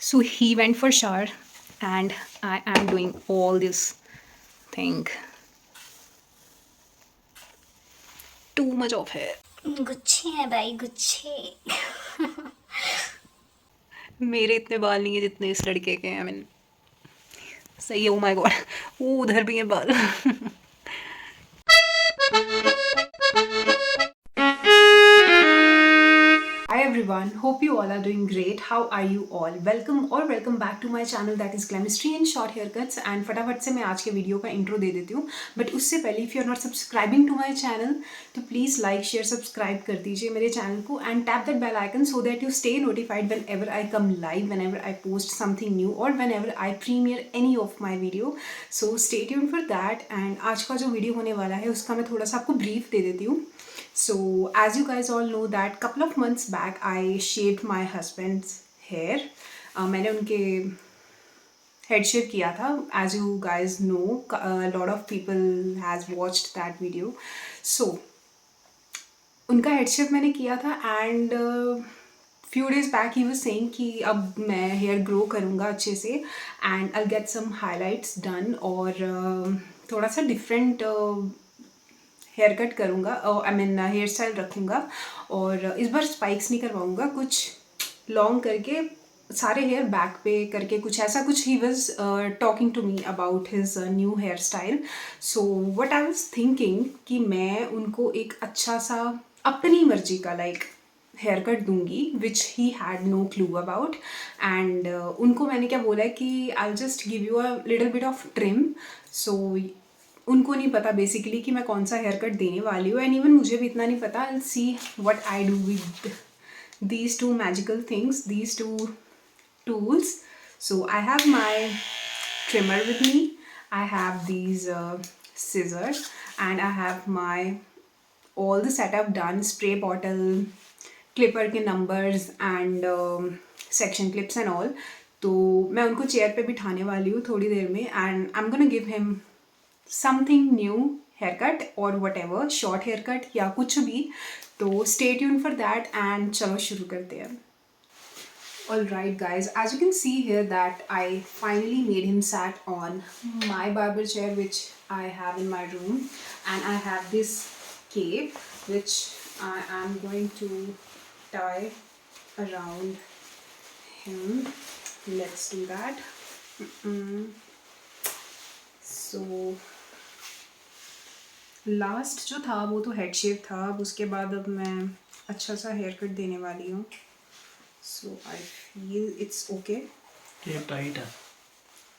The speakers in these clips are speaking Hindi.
So he went for shower and I am doing all this thing. Too much of hair. गुच्छे हैं भाई, गुच्छे। मेरे इतने बाल नहीं है जितने इस लड़के के हैं। I mean, सही है। ओ माय गॉड, वो उधर भी है बाल। Hi everyone, hope you all are doing great. How are you all? Welcome back to my channel that is Glamistry and Short Haircuts. And फटाफट से मैं आज के वीडियो का इंट्रो दे देती हूँ, बट उससे पहले if you are not subscribing to my channel तो प्लीज़ लाइक शेयर सब्सक्राइब कर दीजिए मेरे चैनल को and tap that bell icon so that you stay notified whenever I come live, whenever I post something new और whenever I premiere any of my video. So stay tuned for that. And आज का जो वीडियो होने वाला है उसका मैं थोड़ा सा आपको ब्रीफ दे देती हूँ. So, as you guys all know that couple of months back I shaved my husband's hair. मैंने उनके head shave किया था. As you guys know, a lot of people has watched that video. So, उनका head shave मैंने किया था and few days back he was saying कि अब मैं hair grow करूँगा अच्छे से and I'll get some highlights done और थोड़ा सा different हेयर कट करूँगा, आई मीन हेयर स्टाइल रखूँगा और इस बार स्पाइक्स नहीं करवाऊँगा, कुछ लॉन्ग करके सारे हेयर बैक पे करके कुछ ऐसा कुछ. ही was talking to me about his new hair style. So what I was thinking कि मैं उनको एक अच्छा सा अपनी मर्जी का लाइक हेयर कट दूंगी which he had no clue about. And उनको मैंने क्या बोला है कि I just give you a little bit of trim. So उनको नहीं पता बेसिकली कि मैं कौन सा हेयर कट देने वाली हूँ एंड इवन मुझे भी इतना नहीं पता. I see what I do with these two magical things, these two tools. So I have my trimmer with me, I have these scissors, and I have my all the setup done, spray bottle, clipper के numbers and section clips and all. तो मैं उनको चेयर पे बिठाने वाली हूँ थोड़ी देर में and I am gonna give him something new haircut or whatever, short haircut या कुछ भी. तो stay tuned for that and चलो शुरू करते हैं. Alright guys, as you can see here that I finally made him sat on my barber chair which I have in my room, and I have this cape which I am going to tie around him. Let's do that. So last जो था वो तो हेड शेव था, अब उसके बाद अब मैं अच्छा सा हेयर कट देने वाली हूँ. सो आई फील इट्स ओके. ये टाइट है.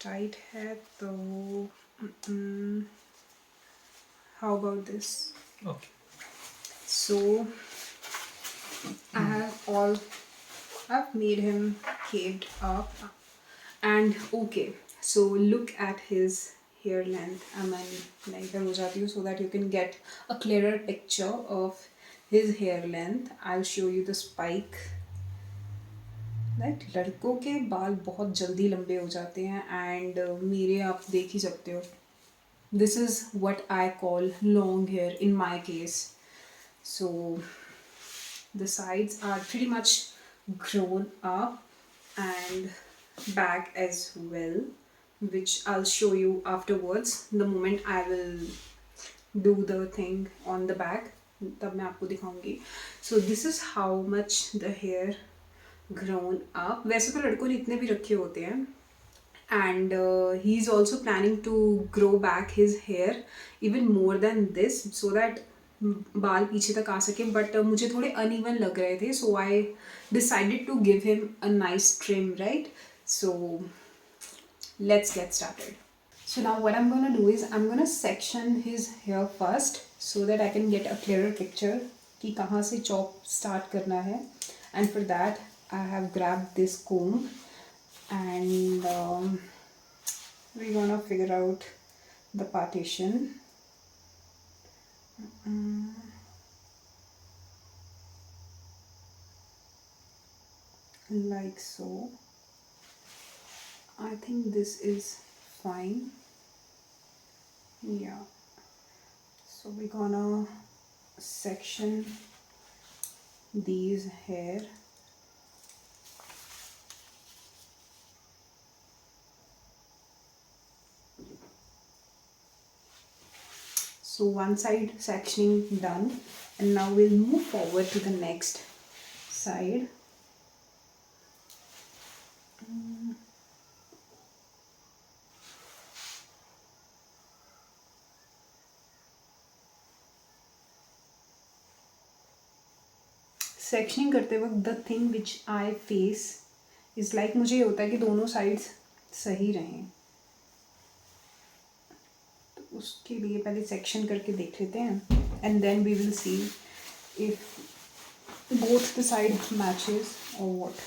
टाइट है तो how about this. Okay. So I have all I've made him caved up and okay. So look at his hair length. मैं इधर हो जाती हूँ so that you can get a clearer picture of his hair length. I'll show you the spike. Right? लड़कों के बाल बहुत जल्दी लंबे हो जाते हैं and मेरे आप देख ही सकते हो. This is what I call long hair in my case. So the sides are pretty much grown up and back as well, which I'll show you afterwards the moment I will do the thing on the back. तब मैं आपको दिखाऊंगी. So this is how much the hair grown up. वैसे तो लड़कों ने इतने भी रखे होते हैं and he is also planning to grow back his hair even more than this so that बाल पीछे तक आ सके, बट मुझे थोड़े अनइवन लग रहे थे so I decided to give him a nice trim. Right, so let's get started. So now what I'm gonna do is I'm gonna section his hair first so that I can get a clearer picture कि कहाँ से chop start करना है. And for that I have grabbed this comb and we're gonna figure out the partition. Like so. I think this is fine. Yeah, so we're gonna section these hair. So one side sectioning done, and now we'll move forward to the next side. Sectioning करते वक्त the thing which I face is like, मुझे ये होता है कि दोनों साइड्स सही रहें, तो उसके लिए पहले सेक्शन करके देख लेते हैं, and then we will see if both the side matches और व्हाट.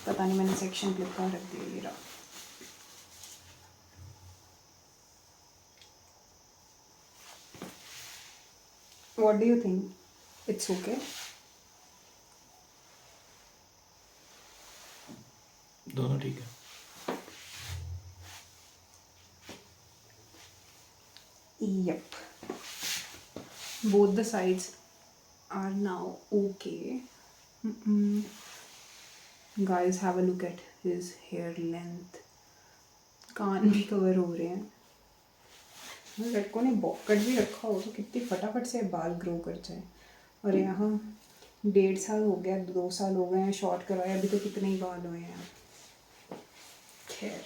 पता नहीं मैंने सेक्शन क्लिप कहाँ रख दिया, ये रहा. What do you think? It's okay? दोनों ठीक है. Yep. Both the sides are now okay. Guys, have a look at his hair length. कान भी कवर हो रहे हैं. लड़कों ने बॉब कट भी रखा हो तो कितनी फटाफट से बाल ग्रो कर जाए. और यहाँ 1.5 साल हो गया, 2 साल हो गए हैं शॉर्ट करवाए, अभी तो कितने ही बाल हुए हैं. खैर,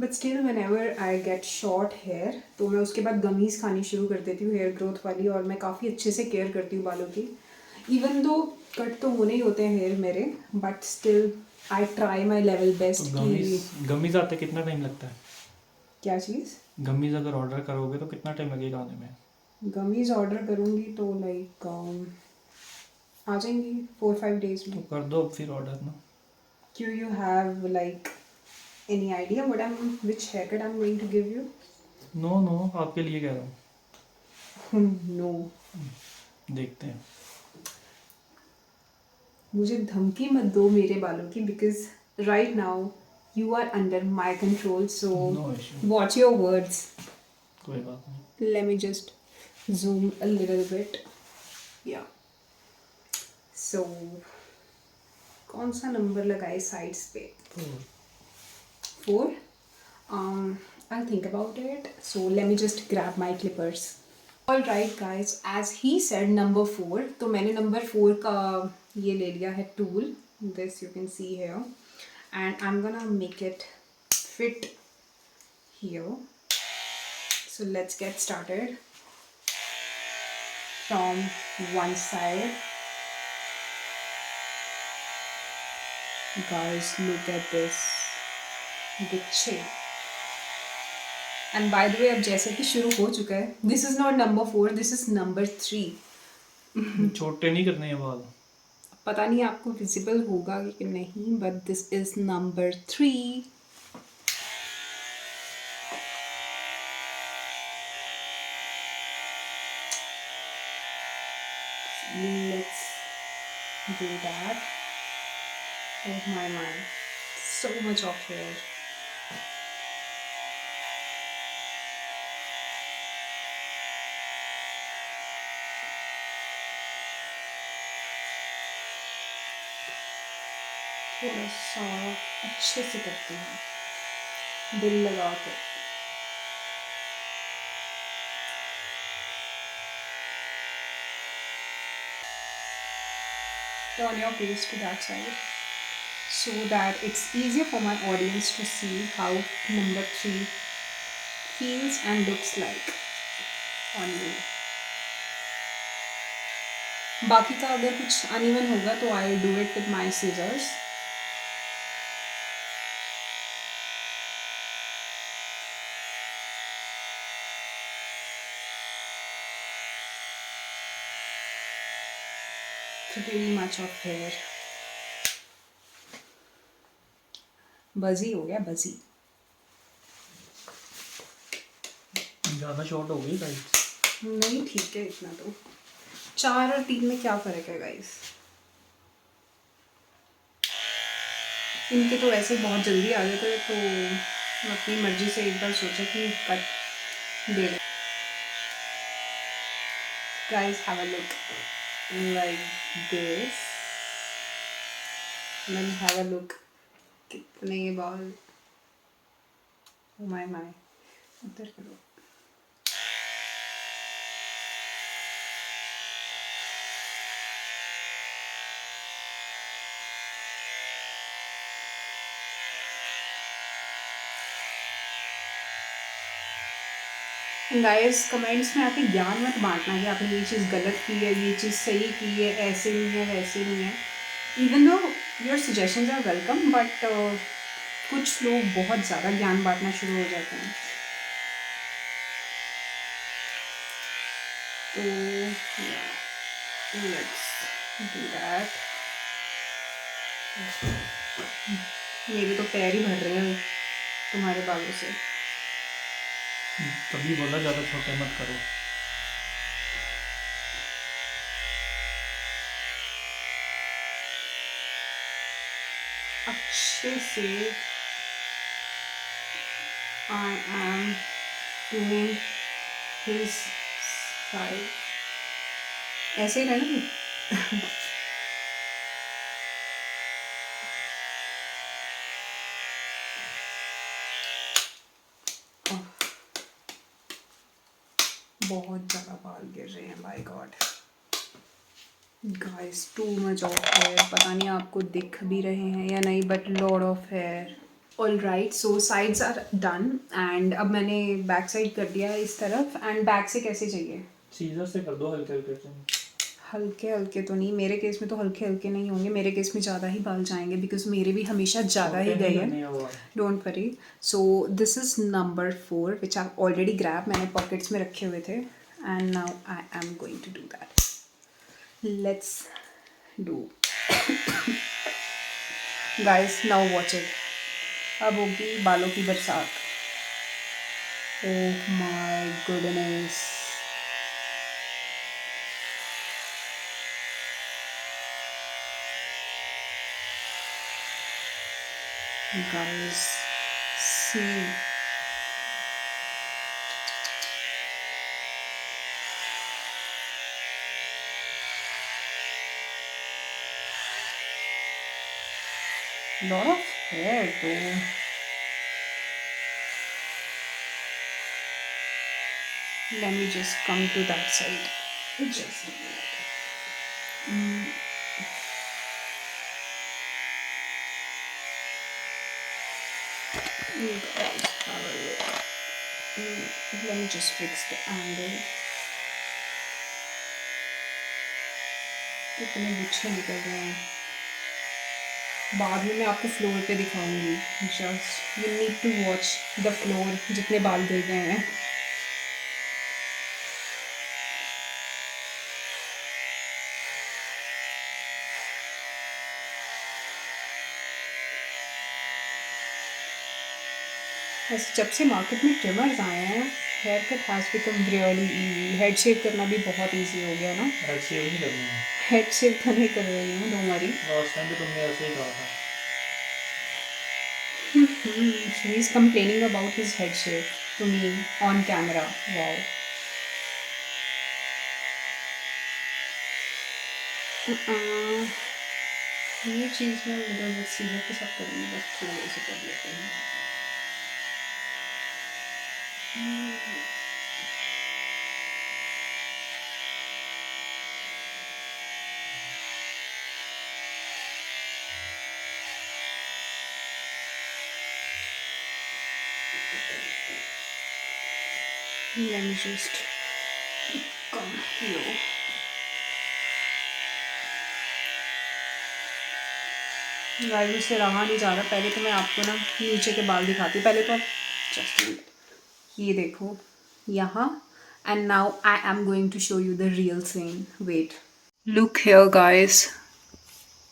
but still whenever I get short hair तो मैं उसके बाद गमीज़ खानी शुरू कर देती हूँ हेयर ग्रोथ वाली, और मैं काफ़ी अच्छे से केयर करती हूँ बालों की. इवन दो कट तो होने ही होते हैं हेयर मेरे, but still I try my level best. तो गमीज आते कितना टाइम लगता है? क्या चीज़? गमीज अगर ऑर्डर करोगे तो कितना टाइम लगेगा आने में? गमीज़ ऑर्डर करूँगी तो लाइक आ जाएंगी 4-5 डेज में. तो कर दो फिर ऑर्डर ना. क्यों, you have like any idea which haircut I'm going to give you? No आपके लिए कह रहा हूँ. No. देखते हैं. मुझे धमकी मत दो मेरे बालों की, because right now you are under my control, so No issue. watch your words. कोई बात नहीं. Let me just zoom a little bit. Yeah. So कौन सा नंबर लगाए साइड्स पे? 4. I'll think about it. So let me just grab my clippers. Alright guys, as he said number 4, तो मैंने number 4 का ये ले लिया है tool. This you can see here, and I'm gonna make it fit here. So let's get started from one side. Guys, look at this. गुच्छे. एंड बाय द वे अब जैसे कि शुरू हो चुका है, this is not number 4, this is number 3. छोटे नहीं करने हैं बाल. पता नहीं आपको विजिबल होगा कि नहीं, but this is number 3. Let's do that. Oh my mind, so much of hair. थोड़ा सा अच्छे से करती हूँ, दिल लगा के. Turn your face to that side so that it's easier for my audience to see how number 3 feels and looks like on you. बाकी का अगर कुछ अनइवन होगा तो I do it with my scissors. Pretty much of hair. बजी हो गया, बजी. ज़्यादा शॉर्ट हो गई गाइस. नहीं ठीक है इतना तो. 4 और 3 में क्या फ़र्क है गाइस? इनके तो वैसे बहुत जल्दी आ गए थे, तो मैं अपनी मर्जी से एक बार सोचा कि कट दे दें. Guys have a look like this. And then have a look. कितने ये बाल. ओ माय माय, उधर करो। गाइस कमेंट्स में आके ज्ञान मत बांटना कि आपने ये चीज़ गलत की है, ये चीज़ सही की है, ऐसे नहीं है वैसे नहीं है। Even though your suggestions are welcome, but कुछ लोग बहुत ज़्यादा ज्ञान बांटना शुरू हो जाते हैं। तो लेट्स डू दैट। मेरे तो पैर ही भर रहे हैं तुम्हारे बालों से। तभी बोला ज़्यादा छोटे मत करो। अच्छे से I am doing his side, ऐसे ही रहना तुम। बहुत ज़्यादा बाल गिर रहे हैं, by God guys, too much of hair. पता नहीं आपको दिख भी रहे हैं या नहीं, but lot of hair. All right, so sides are done and अब मैंने बैक साइड कर दिया है इस तरफ। एंड बैक से कैसे चाहिए? सीजर से कर दो हल्के हल्के से। हल्के हल्के तो नहीं, मेरे केस में तो हल्के हल्के नहीं होंगे, मेरे केस में ज़्यादा ही बाल जाएंगे बिकॉज मेरे भी हमेशा ज़्यादा ही गए हैं। Don't worry. So this is number 4 which I already grab, मैंने पॉकेट्स में रखे हुए थे। And now I am going to do that. Let's do guys, now watch it. अब होगी बालों की बरसात। Oh my goodness, guys, see, lot of hair though. Let me just come to that side. Just a minute. You guys have a look. Let me just fix the angle. कितने गुच्छे निकल रहे हैं। बाद में मैं आपको फ्लोर पे दिखाऊंगी। Just you need to watch the floor, जितने बाल गिर गए हैं। वैसे जब से मार्केट में ट्रिमर्स आए हैं, hair cut has become really easy. Head shave करना भी बहुत ईजी हो गया ना। हेड शेव नहीं करनी है। हेड शेव तो नहीं कर रही हूँ, डोंट वरी। लास्ट टाइम भी तुमने ऐसे ही कहा था। He is complaining about his head shape to me on camera. Wow. ये चीज़ मैं little bit सीजर के साथ करूँगी, बस थोड़े से कर लेते हैं। Let me just come here. Guys, मुझसे रहा नहीं जा रहा। पहले तो मैं आपको ना नीचे के बाल दिखाती हूँ। पहले तो जस्ट ये देखो यहाँ। And now I am going to show you the real scene. Wait, look here guys,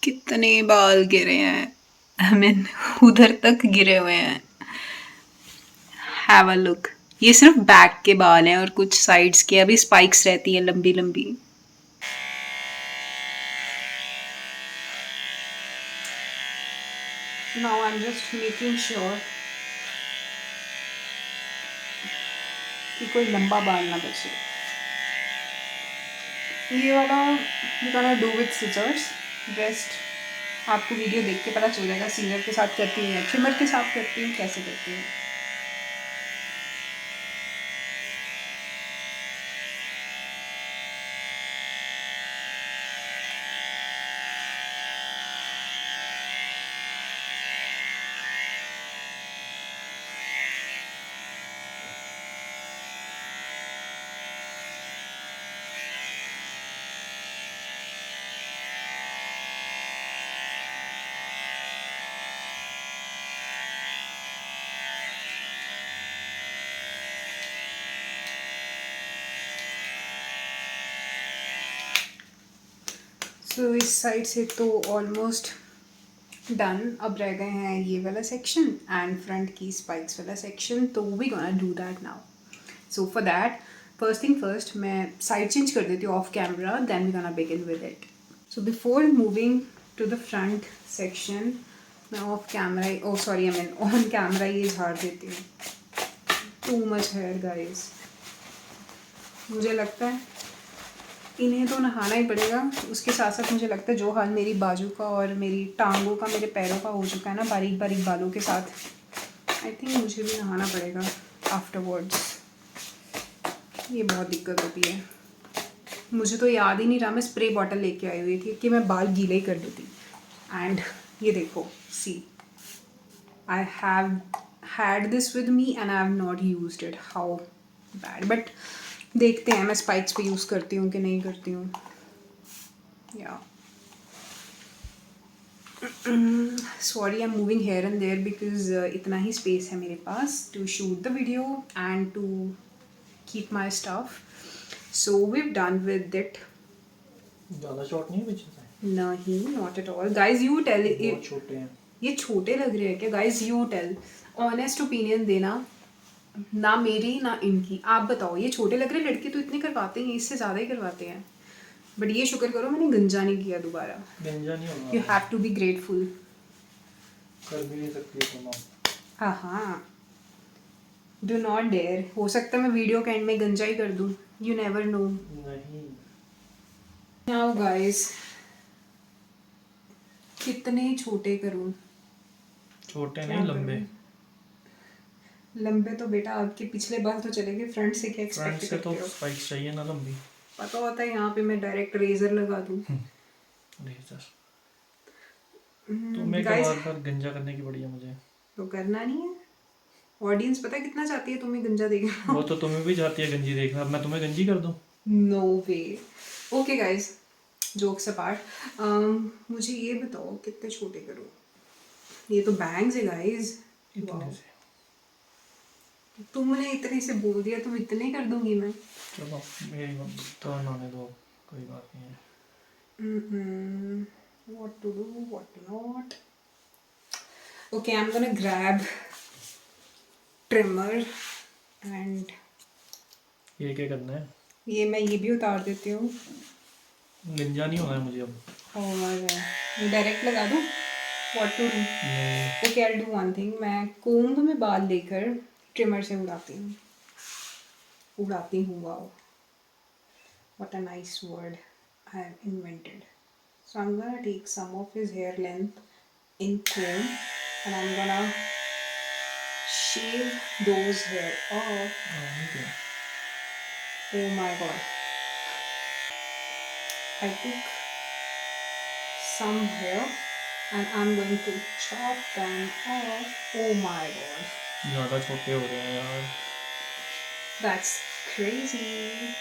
कितने बाल गिरे हैं। आई मीन उधर तक गिरे हुए हैं। Have a look. ये सिर्फ बैक के बाल हैं और कुछ साइड्स के अभी स्पाइक्स रहती हैं लंबी लंबी। Now I'm just making sure कि कोई लंबा बाल ना बचे। ये वाला you gonna do with scissors. Rest आपको वीडियो देख के पता चल जाएगा सीजर के साथ करती हूँ या ट्रिमर के साथ करती हूँ, कैसे करती हूँ। तो इस साइड से तो ऑलमोस्ट डन। अब रह गए हैं ये वाला सेक्शन एंड फ्रंट की स्पाइक्स वाला सेक्शन, तो we gonna do that now. So for that first thing first, मैं साइड चेंज कर देती हूँ off camera, then we gonna begin with it. So before moving to the front section, मैं off camera, oh sorry I mean on camera ये झाड़ देती हूँ। टू मच हेयर गाइस, मुझे लगता है इन्हें तो नहाना ही पड़ेगा। उसके साथ साथ मुझे लगता है जो हाल मेरी बाजू का और मेरी टांगों का, मेरे पैरों का हो चुका है ना बारीक बारीक बालों के साथ, आई थिंक मुझे भी नहाना पड़ेगा आफ्टरवर्ड्स। ये बहुत दिक्कत होती है। मुझे तो याद ही नहीं रहा मैं स्प्रे बॉटल लेके आई हुई थी कि मैं बाल गीले ही कर देती। एंड ये देखो, see I have had this with me and I have not used it, how bad. But देखते हैं मैं स्पाइक्स पे यूज़ करती हूँ कि नहीं करती हूँ। या sorry I am moving here and there because इतना ही स्पेस है मेरे पास to shoot the video and to keep my stuff. So we done with it. ज़्यादा शॉर्ट नहीं है पीछे से? नहीं, not at all guys, you tell. बहुत छोटे हैं। ये छोटे लग रहे हैं क्या guys? You tell, honest opinion देना, ना मेरी ना इनकी। आप बताओ ये छोटे लग रहे हैं? लड़के तो इतने करवाते हैं, इससे ज़्यादा ही करवाते हैं। बट ये शुक्र करो मैंने गंजा नहीं किया दोबारा। गंजा नहीं होगा। You have to be grateful. कर भी नहीं सकती तुम अब। हाँ हाँ, डू नॉट डेयर। हो सकता है मैं वीडियो के एंड में गंजा ही कर दूँ, यू नेवर नो। नहीं। नाउ गाइस, कितने छोटे करूँ? छोटे क्या नहीं, लंबे। करूं? लंबे तो बेटा आपके पिछले बाल तो चले गए, फ्रंट से क्या फ्रंट एक्सपेक्ट से तो करते हो? स्पाइक्स चाहिए ना लंबी। पता होता है यहाँ पे मैं डायरेक्ट रेजर लगा दूँ। रेजर तुम्हें गाइस बार बार गंजा करने की बढ़िया मुझे। तो करना नहीं है। ऑडियंस पता है कितना चाहती है तुम्हें गंजा देखना। वो तो तुम्हें भी चाहती है गंजी देखना, अब मैं तुम्हें गंजी कर दूं? नो वे। ओके गाइस, जोक्स अपार्ट, मुझे ये बताओ कितने छोटे करूँ? ये तो बैंग्स है गाइस। इतने से। तुमने इतने से बोल दिया तो इतने कर दूंगी मैं। चलो मेरी मम्मी तो नहाने दो, कोई बात नहीं है। What to do, what to not. Okay, I'm gonna grab trimmer and ये क्या करना है? ये मैं ये भी उतार देती हूँ। गंजा नहीं होना है मुझे अब। और डायरेक्ट लगा दूँ? What to do? नहीं। Okay, I'll do one thing. मैं कोम्ब में बाल लेकर ट्रिमर से उड़ाती हूँ। Wow, what a nice word I have invented. So I'm gonna take some of his hair length in comb and I'm gonna shave those hair off. Okay. Oh my god. I took some hair and I'm going to chop them off. Oh my god. ज़्यादा छोटे हो रहे हैं यार। That's crazy.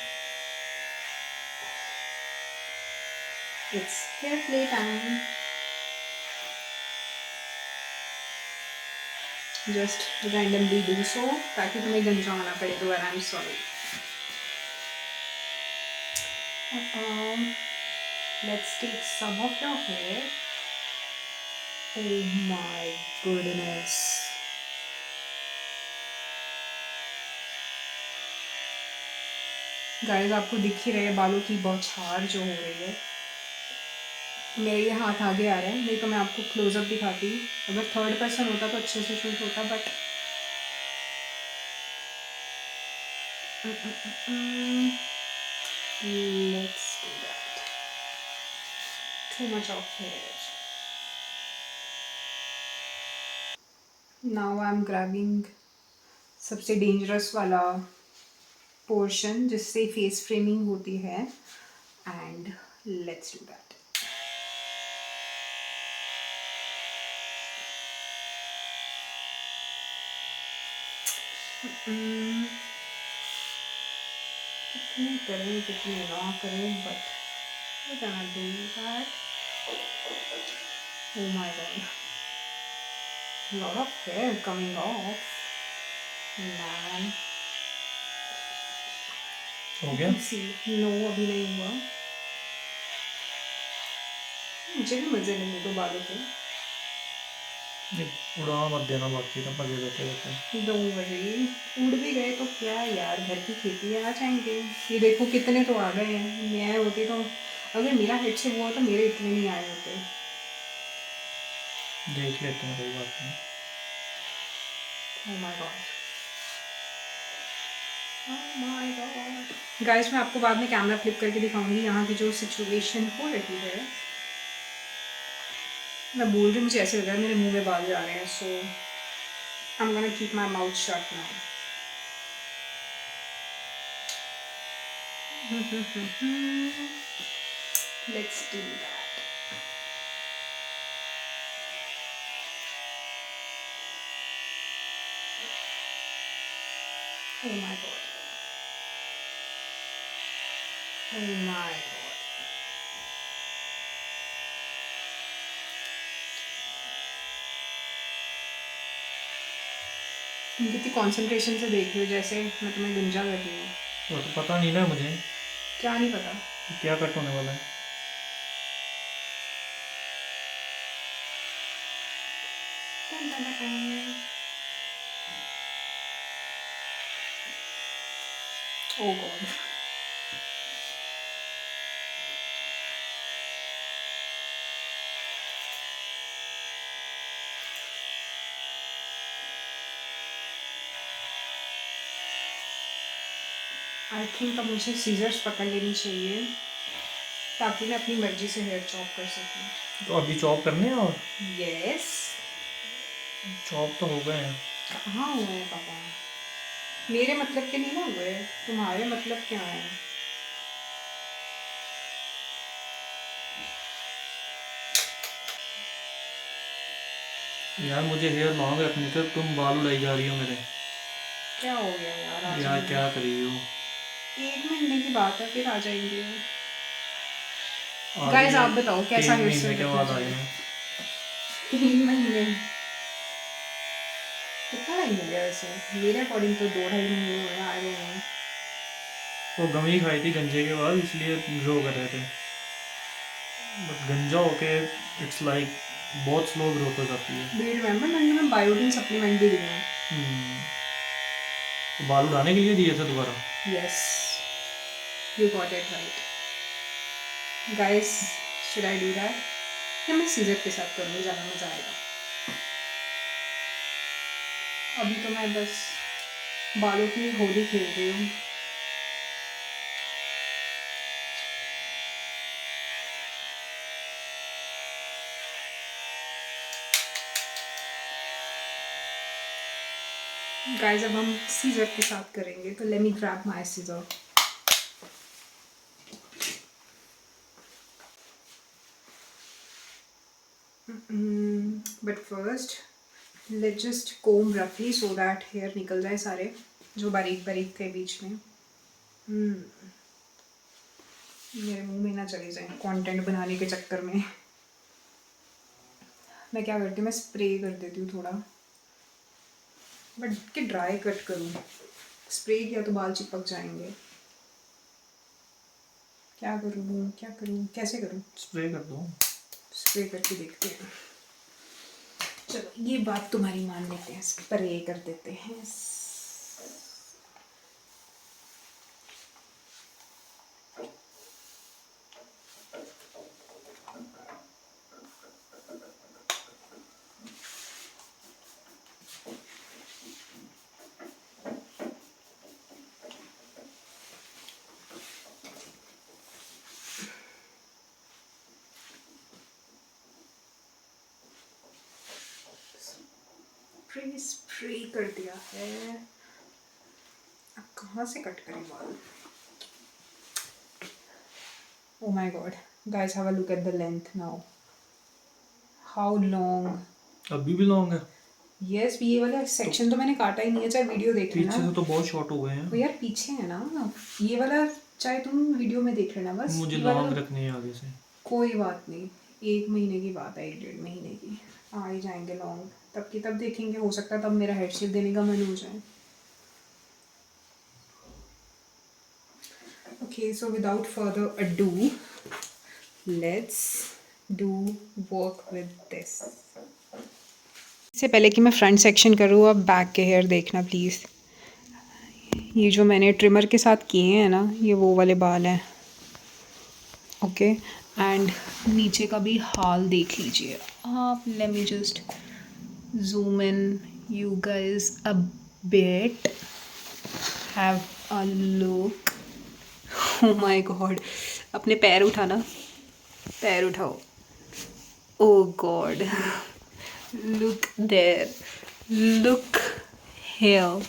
It's hair play time. Just randomly do so ताकि तुम्हें गंजा होना पड़े दोबारा। I'm sorry. Let's take some of your hair. Oh my goodness. Guys आपको दिख ही रहे हैं बालों की बौछार जो हो रही है। मेरे ये हाथ आगे आ रहा है, नहीं तो मैं आपको क्लोजअप दिखाती। अगर थर्ड पर्सन होता तो अच्छे से शूट होता, but let's do that. Too much of hair. Now I'm grabbing सबसे डेंजरस वाला पोर्शन जिससे फेस फ्रेमिंग होती है, एंड लेट्स डू दैट। कितने करें कितने ना करें, but we're gonna do that. Oh my god, a lot of hair coming off, man. हो गया? See, no अभी नहीं हुआ। मुझे भी मज़े लेने दो बालों के। ये उड़ा मत देना, बाकी तो मजे लेते रहते। डोंट वरी, उड़ भी गए तो क्या है यार, घर की खेती है, आ जाएंगे। ये देखो कितने तो आ गए हैं, मैं होती तो अगर मेरा हेड से हुआ तो मेरे इतने नहीं आए होते। देख लेते हैं, कोई बात नहीं। ओह my God, oh my God. Guys मैं आपको बाद में कैमरा फ्लिप करके दिखाऊंगी यहाँ की जो सिचुएशन हो रही है। मैं बोल रही हूँ, मुझे ऐसे लग रहा है मेरे मुंह में बाल जा रहे हैं, so I am gonna keep my mouth shut now. Let's do that. Oh my God, oh my God. तुम कितनी कंसंट्रेशन से देख रही हो, जैसे मैं तुम्हें गुंजा कर रही हूँ। वो तो पता नहीं ना मुझे क्या नहीं पता? कि क्या कट होने वाला है। ओह गॉड। आई थिंक अब मुझे सीजर्स पकड़ लेनी चाहिए ताकि मैं अपनी मर्जी से हेयर चॉप कर सकूँ। तो अभी चॉप करने हैं, और यस। चॉप तो हो गए हैं। कहाँ हुए हैं पापा? मेरे मतलब के नहीं ना हुए, तुम्हारे मतलब क्या है? यार मुझे हेयर लॉन्ग रखने थे, तुम बाल उड़ाई जा रही हो मेरे। क्या हो गया यार, आ यार जाएंगे। क्या कर रही हो? 1 महीने की बात है, फिर आ जाएंगे। आज गाइस ये आप बताओ कैसा 3 हेयर महीने स्टाइल के रखना बाद आए चाहिए? हैं। 3 महीने? कितना टाइम हो गया वैसे? मेरे अकॉर्डिंग तो 2-2.5 महीने हुए हैं, आई डोंट नो। वो गमी खाई थी गंजे के बाद, इसलिए ग्रो कर रहे थे। बट गंजा होके इट्स लाइक बहुत स्लो ग्रोथ हो जाती है। डू यू रिमेम्बर मैंने तुम्हें बायोटिन सप्लीमेंट भी दिया है? तो बाल उड़ाने के लिए दिए थे दोबारा? Yes, you got it right. Guys should I do that या मैं सीजर के साथ करूँगी, ज़्यादा मज़ा आएगा। अभी तो मैं बस बालों की होली खेल रही हूँ। गाइस अब हम सीजर के साथ करेंगे, तो let me grab my scissor. But first let's just comb रफली सो दैट हेयर निकल जाए सारे जो बारीक बारीक थे बीच में। मेरे मुंह में ना चले जाए कंटेंट बनाने के चक्कर में। मैं क्या करती हूँ, मैं स्प्रे कर देती हूँ थोड़ा, बट कि ड्राई कट करूँ। स्प्रे किया तो बाल चिपक जाएंगे। क्या करूँ, क्या करूँ, कैसे करूँ? स्प्रे कर दो। स्प्रे करके देखते हैं। चलो ये बात तुम्हारी मान लेते हैं, स्प्रे कर देते हैं। स्प्रे स्प्रे कर दिया है। अब कहाँ से कट करें बाल? Oh my god, guys have a look at the length now. How long? अभी भी लॉन्ग है? Yes, ये वाला सेक्शन तो मैंने काटा ही नहीं है, चाहे वीडियो देख लेना। पीछे से तो बहुत शॉर्ट हो गए तो हैं। यार पीछे है ना ये वाला, चाहे तुम वीडियो में देख लेना बस। मुझे ये वाला लॉन्ग तो रखने हैं आगे से। कोई बात नहीं, 1 महीने की बात है, 1-1.5 महीने की आ ही जाएंगे लॉन्ग। तब की तब देखेंगे, हो सकता है तब मेरा हेड शेप देने का मन हो जाए। Okay, so without further ado, let's do work with this. इससे पहले कि मैं फ्रंट सेक्शन करूँ, अब बैक के हेयर देखना प्लीज़। ये जो मैंने ट्रिमर के साथ किए हैं ना, ये वो वाले बाल हैं। ओके, एंड नीचे का भी हाल देख लीजिए आप। Late me just zoom in you guys a bit. Have a look. Oh my god. अपने पैर उठाना, पैर उठाओ। Oh god. Look there. Look here.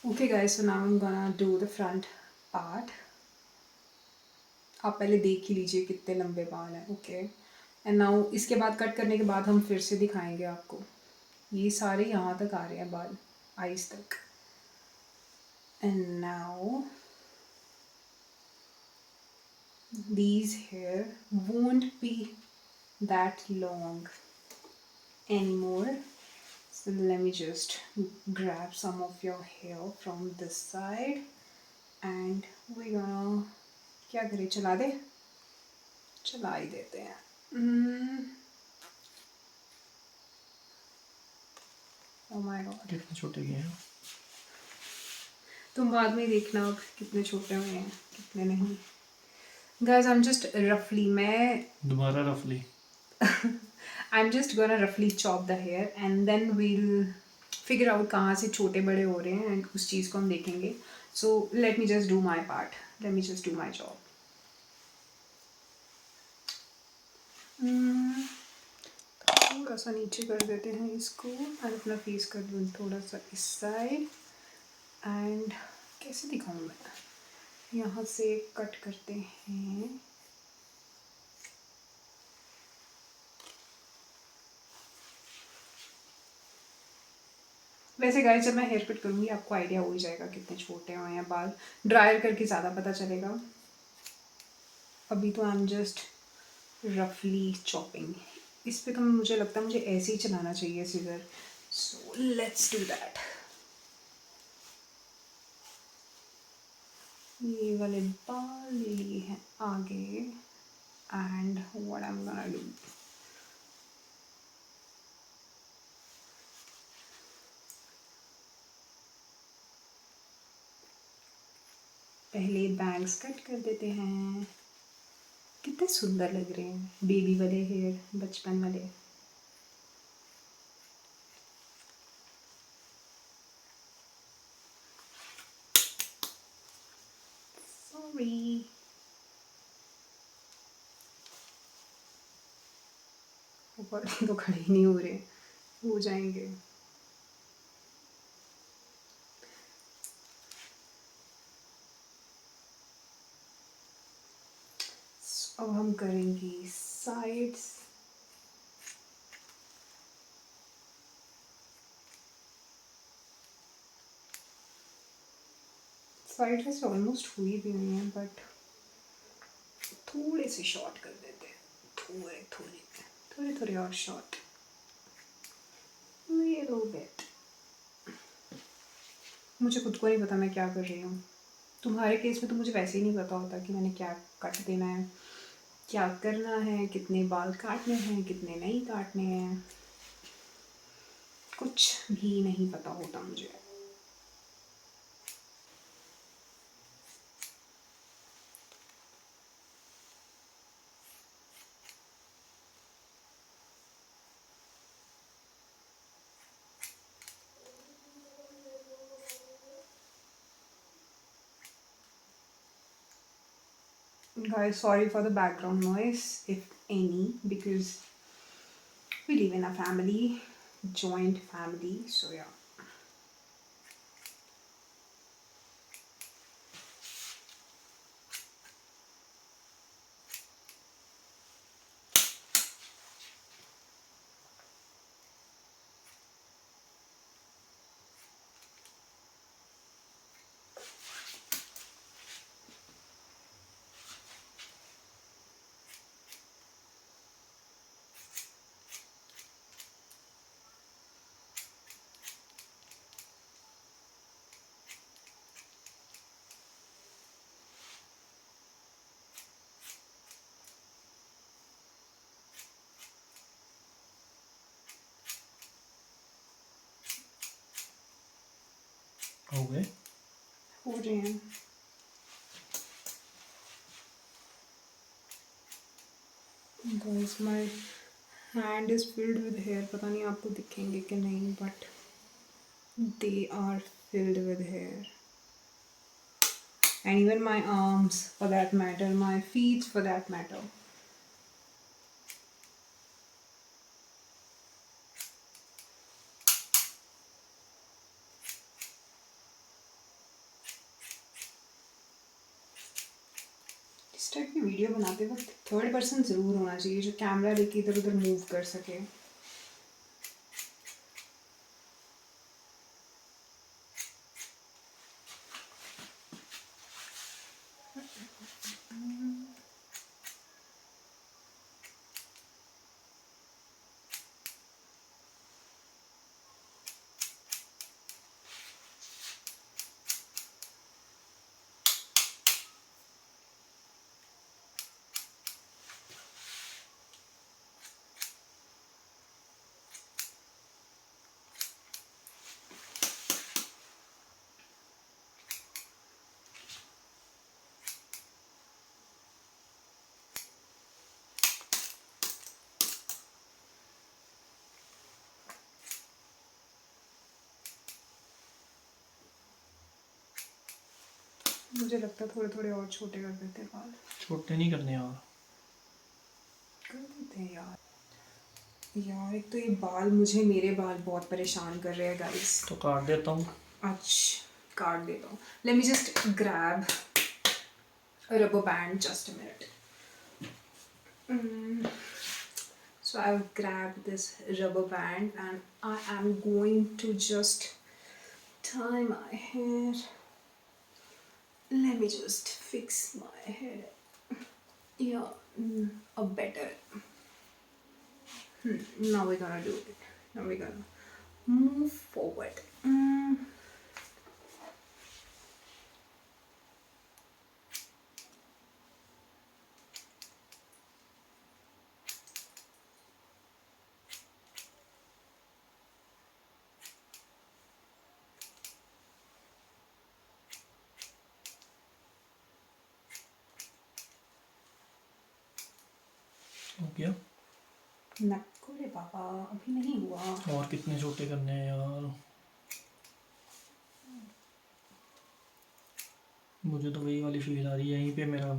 Okay guys, so now I'm gonna do the front part. आप पहले देख ही लीजिए कितने लंबे बाल हैं। ओके, एंड नाउ इसके बाद कट करने के बाद हम फिर से दिखाएंगे आपको। ये सारे यहाँ तक आ रहे हैं बाल, आइस तक। And now these hair won't be that long anymore. So let me just grab some of your hair from this side and we're gonna, क्या करें, चला दे, चला ही देते हैं। Oh my god, कितने छोटे किए हैं? तुम बाद में देखना अब कितने छोटे हुए हैं कितने नहीं। Guys, I'm just roughly, मैं दोबारा रफली I'm just gonna roughly chop the hair and then we'll figure out कहाँ से छोटे बड़े हो रहे हैं and उस चीज़ को हम देखेंगे। So let me just do my part. Let me just do my job. थोड़ा सा नीचे कर देते हैं इसको और अपना फेस कर दूँ थोड़ा सा इस साइड। एंड कैसे दिखाऊँ मैं, यहाँ से कट करते हैं। वैसे गाइस जब मैं हेयर कट करूँगी आपको आइडिया हो ही जाएगा कितने छोटे हुए हैं बाल। ड्रायर करके ज़्यादा पता चलेगा। अभी तो आई एम जस्ट रफली चॉपिंग। इस पे तो मुझे लगता है मुझे ऐसे ही चलाना चाहिए scissor. So let's do that. ये वाले बाल ले लिए हैं आगे and what I am gonna do, पहले बैंग्स कट कर देते हैं। कितने सुंदर लग रहे हैं बेबी वाले हेयर, बचपन वाले। सॉरी, ऊपर तो खड़े ही नहीं हो रहे, हो जाएंगे। अब हम करेंगे साइड्स। साइड से ऑलमोस्ट हुई भी नहीं है बट थोड़े से शॉर्ट कर देते हैं, थोड़े थोड़े थोड़े थोड़े और शॉर्ट, little bit। मुझे खुद को नहीं पता मैं क्या कर रही हूँ। तुम्हारे केस में तो मुझे वैसे ही नहीं पता होता कि मैंने क्या कट देना है, क्या करना है, कितने बाल काटने हैं, कितने नहीं काटने हैं, कुछ भी नहीं पता होता मुझे। Guys, sorry for the background noise, if any, because we live in a family, joint family, so yeah. हो गए? हो रहे हैं। Guys my hand is filled with hair, पता नहीं आपको दिखेंगे कि नहीं, but they are filled with hair, and even my arms for that matter, my feet for that matter. इस टाइप की वीडियो बनाते वक्त थर्ड पर्सन ज़रूर होना चाहिए जो कैमरा लेके इधर उधर मूव कर सके। मुझे लगता है थोड़े थोड़े और छोटे कर देते हैं बाल। छोटे नहीं करने यार। कर देते हैं यार। यार एक तो ये बाल, मुझे मेरे बाल बहुत परेशान कर रहे हैं गाइस। तो काट देता हूँ। अच्छा काट देता हूँ। Late me just grab a rubber band, just a minute. So I've grabbed this rubber band and I am going to just tie my hair. Let me just fix my hair. Yeah, a better. Now we're gonna do it. Now we're gonna move forward. हो गया? नको रे बाबा, अभी नहीं हुआ। और कितने छोटे करने हैं यार? मुझे तो वही वाली फील आ रही है, यहीं पे मेरा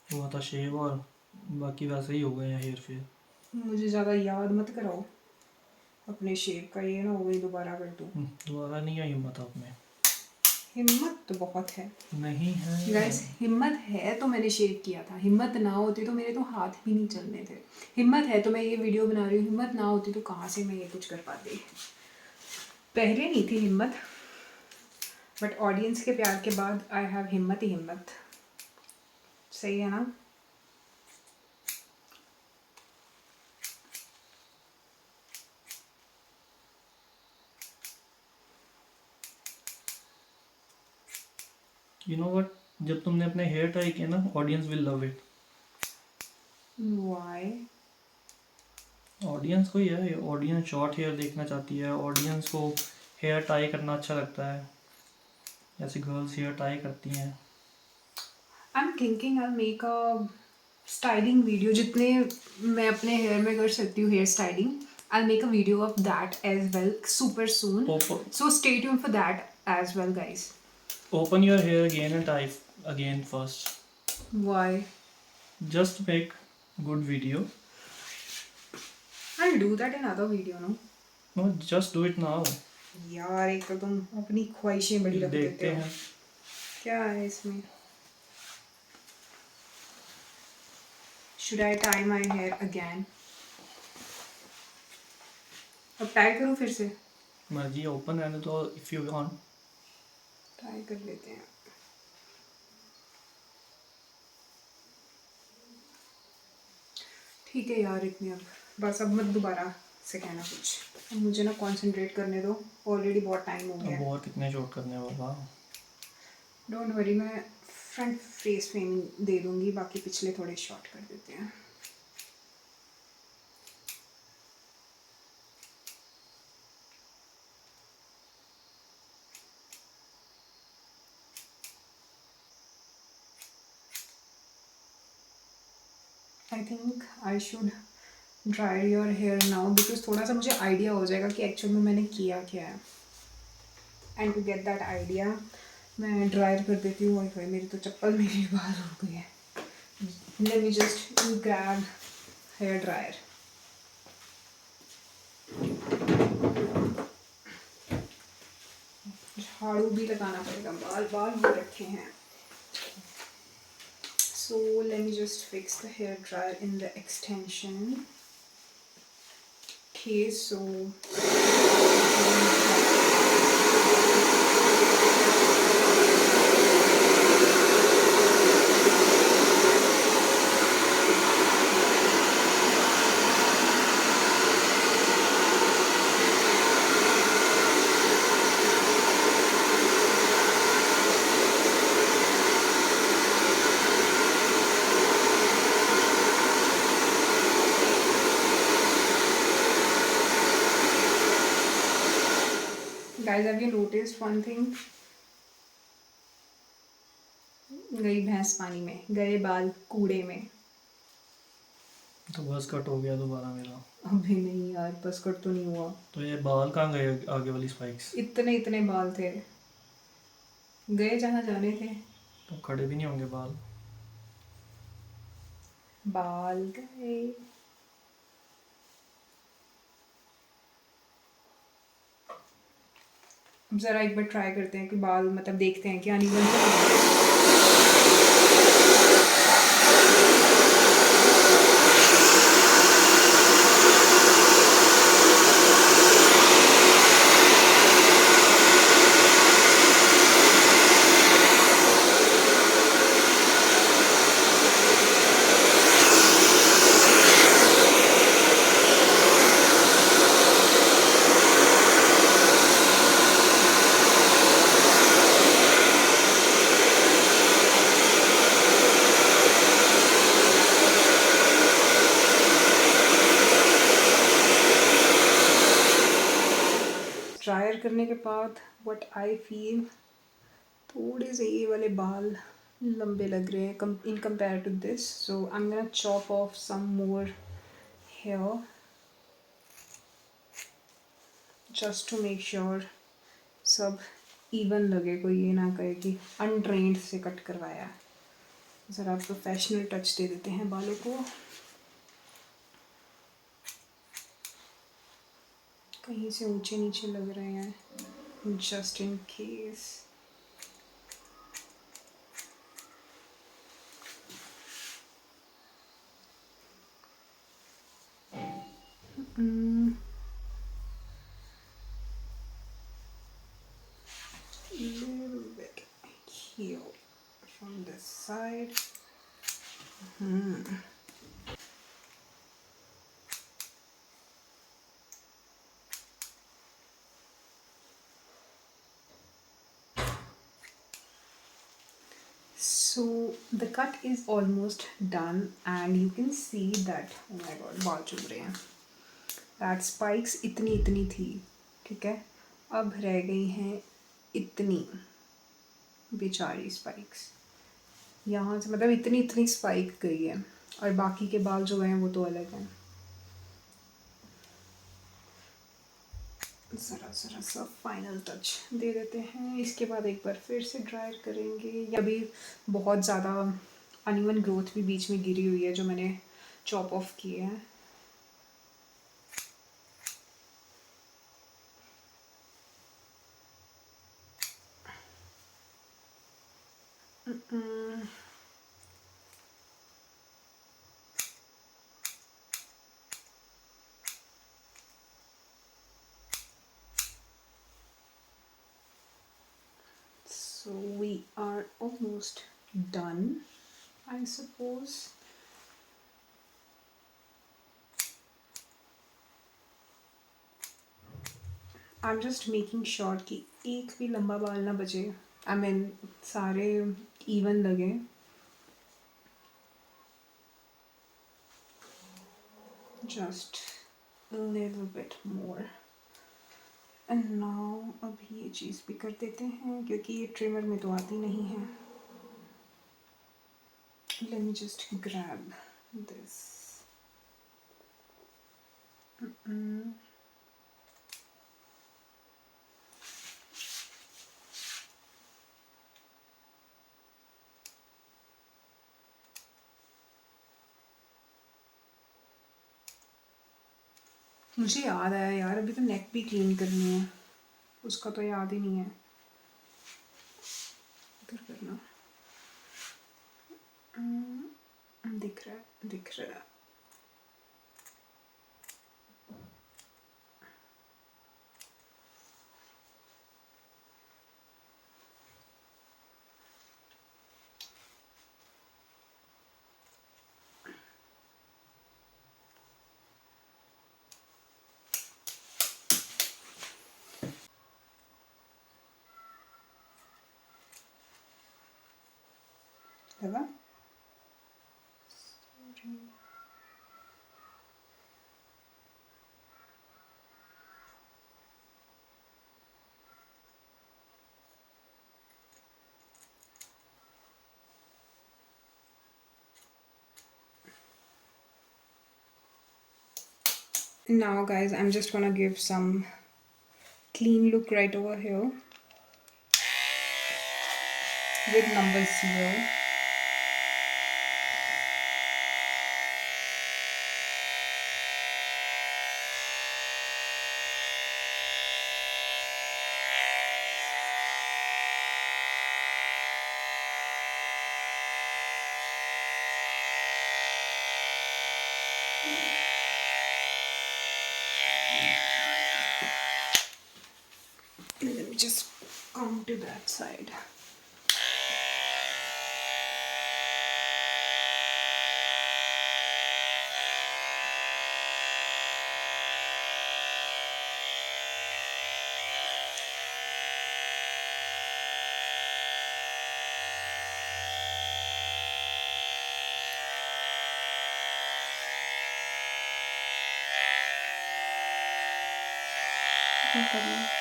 हुआ था शेव और बाकी वैसे ही हो गए हैं हेयर फेयर। मुझे ज़्यादा याद मत कराओ अपने शेप का, ये ना वही दोबारा कर दूँ। दोबारा नहीं आई हिम्मत आप में? हिम्मत तो बहुत है नहीं है गाइस, हिम्मत है तो मैंने शेव किया था। हिम्मत ना होती तो मेरे तो हाथ भी नहीं चलने थे। हिम्मत है तो मैं ये वीडियो बना रही हूँ, हिम्मत ना होती तो कहाँ से मैं ये कुछ कर पाती। पहले नहीं थी हिम्मत, बट ऑडियंस के प्यार के बाद आई हैव हिम्मत ही हिम्मत। सही है ना? यू नो व्हाट, जब तुमने अपने हेयर टाई किए ना, audience will love it. Why? Audience को ही है, ऑडियंस शॉर्ट हेयर देखना चाहती है, ऑडियंस को हेयर टाई करना अच्छा लगता है, जैसे गर्ल्स हेयर टाई करती हैं। I am thinking I make a styling video, जितने मैं अपने हेयर में कर सकती हूँ hair styling, I make a video of that as well super soon. So stay tune for that as well guys. Open your hair again and tie again first. Why? Just make good video. I'll do that in other video, no? No, just do it now. यार एक तो तुम अपनी ख्वाहिशें बड़ी रख देते देखते हो। हैं। क्या है इसमें? Should I tie my hair again? अब टाई करूँ फिर से? मर्जी, ओपन रहने तो if you want. टाई कर लेते हैं। ठीक है यार, इतने अब बस, अब मत दोबारा से कहना कुछ। अब मुझे ना कंसंट्रेट करने दो, ऑलरेडी बहुत टाइम हो गया अब है। और कितने शॉट करने हैं बाबा? डोंट वरी, मैं फ्रंट फेस फ्रेम दे दूंगी, बाकी पिछले थोड़े शॉर्ट कर देते हैं। I think I should dry your hair now because थोड़ा सा मुझे आइडिया हो जाएगा कि एक्चुअल में मैंने किया क्या है। And to get that idea मैं ड्रायर कर देती हूँ। वाई मेरी तो चप्पल में भी बाल हो गई है। Let me just grab hair dryer. झाड़ू भी लगाना पड़ेगा, बाल बाल हो रखे हैं। So let me just fix the hair dryer in the extension. Okay, so guys, have you noticed one thing? गई भैंस पानी में, गए बाल कूड़े में। तो बस कट हो गया दोबारा मेरा। अभी नहीं यार, बस कट तो नहीं हुआ। तो ये बाल कहाँ गए, आगे वाली स्पाइक्स? इतने इतने बाल थे, गए जहाँ जाने थे। तो खड़े भी नहीं होंगे बाल। बाल गए। अब ज़रा एक बार ट्राई करते हैं कि बाल मतलब देखते हैं कि अनइवन तो नहीं है। ड्रायर करने के बाद व्हाट आई फील, थोड़े से ये वाले बाल लंबे लग रहे हैं in compare to this. So I am gonna chop off some more hair just to make sure सब इवन लगे, कोई ये ना कहे कि अनट्रेंड से कट करवाया। ज़रा प्रोफेशनल टच दे देते हैं बालों को। कहीं से ऊंचे नीचे लग रहे हैं, just in case. Little bit here from this side. So the cut is almost done and you can see that, oh my god, बाल चुभ रहे हैं। That spikes इतनी थी, ठीक है, अब रह गई हैं इतनी बेचारी स्पाइक्स। यहाँ से मतलब इतनी स्पाइक गई है और बाकी के बाल जो हैं वो तो अलग हैं। ज़रा सा फाइनल टच दे देते हैं। इसके बाद एक बार फिर से ड्रायर करेंगे। अभी बहुत ज़्यादा अनइवन ग्रोथ भी बीच में गिरी हुई है जो मैंने चॉप ऑफ किए हैं। So we are almost done, I suppose. I'm just making sure कि एक भी लंबा बाल ना बचे। I mean सारे even लगे। Just a little bit more. And now अब ये चीज़ भी कर देते हैं क्योंकि ये ट्रिमर में तो आती नहीं है। Let me just grab this. Mm-mm. मुझे याद आया यार, अभी तो नेक भी क्लीन करनी है, उसका तो याद ही नहीं है। इधर करना। दिख रहा है, दिख रहा है। लगा? Now guys, I'm just gonna give some clean look right over here with numbers here. Let me just come to that side. क्या करना है?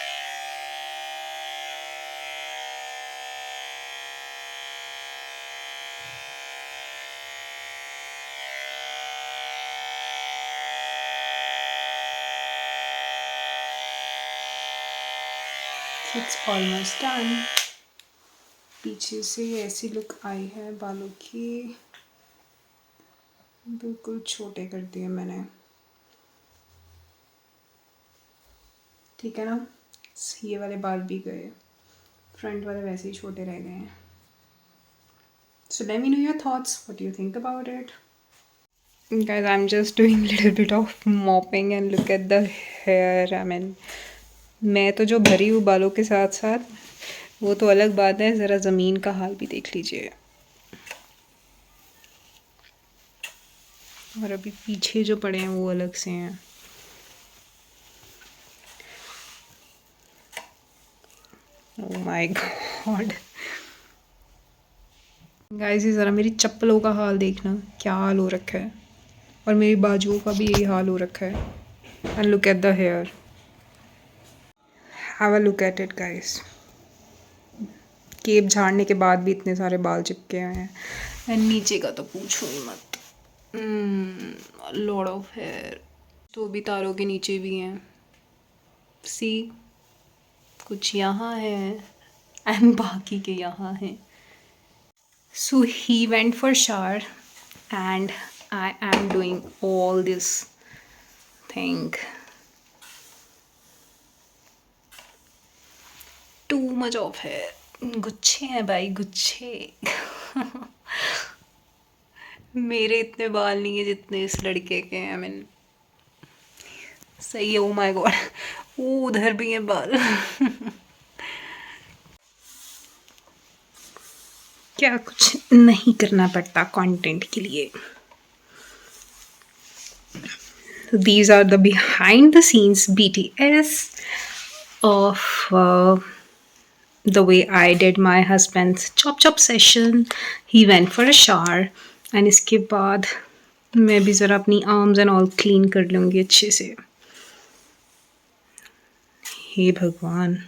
It's almost done. पीछे से ऐसी लुक आई है बालों की, बिल्कुल छोटे कर दिए मैंने, ठीक है ना? ये वाले बाल भी गए, फ्रंट वाले वैसे ही छोटे रह गए हैं। So let me know your thoughts. What do you think about it? Guys, I'm just doing little bit of mopping and look at the hair. I mean, मैं तो जो भरी हूँ बालों के साथ साथ, वो तो अलग बात है, ज़रा ज़मीन का हाल भी देख लीजिए। और अभी पीछे जो पड़े हैं वो अलग से हैं। ओह माय गॉड गाइस, ये ज़रा मेरी चप्पलों का हाल देखना, क्या हाल हो रखा है, और मेरी बाजुओं का भी यही हाल हो रखा है। And look at the hair, have a look at it guys. Cape झाड़ने के बाद भी इतने सारे बाल चिपके हुए हैं, एंड नीचे का तो पूछो ही मत, लॉट ऑफ हेयर। तो भी तारों के नीचे भी हैं, सी, कुछ यहाँ है एंड बाकी के यहाँ हैं। So he went for shower and I am doing all this thing. Too much of hair. गुच्छे हैं भाई, गुच्छे। मेरे इतने बाल नहीं है जितने इस लड़के के हैं। I mean, सही है। Oh my god, उधर भी हैं बाल। क्या कुछ नहीं करना पड़ता कंटेंट के लिए। These are the behind the scenes BTS of the way I did my husband's chop session. He went for a shower and इसके बाद मैं भी ज़रा अपनी आर्म्स एंड ऑल क्लीन कर लूँगी अच्छे से। हे भगवान,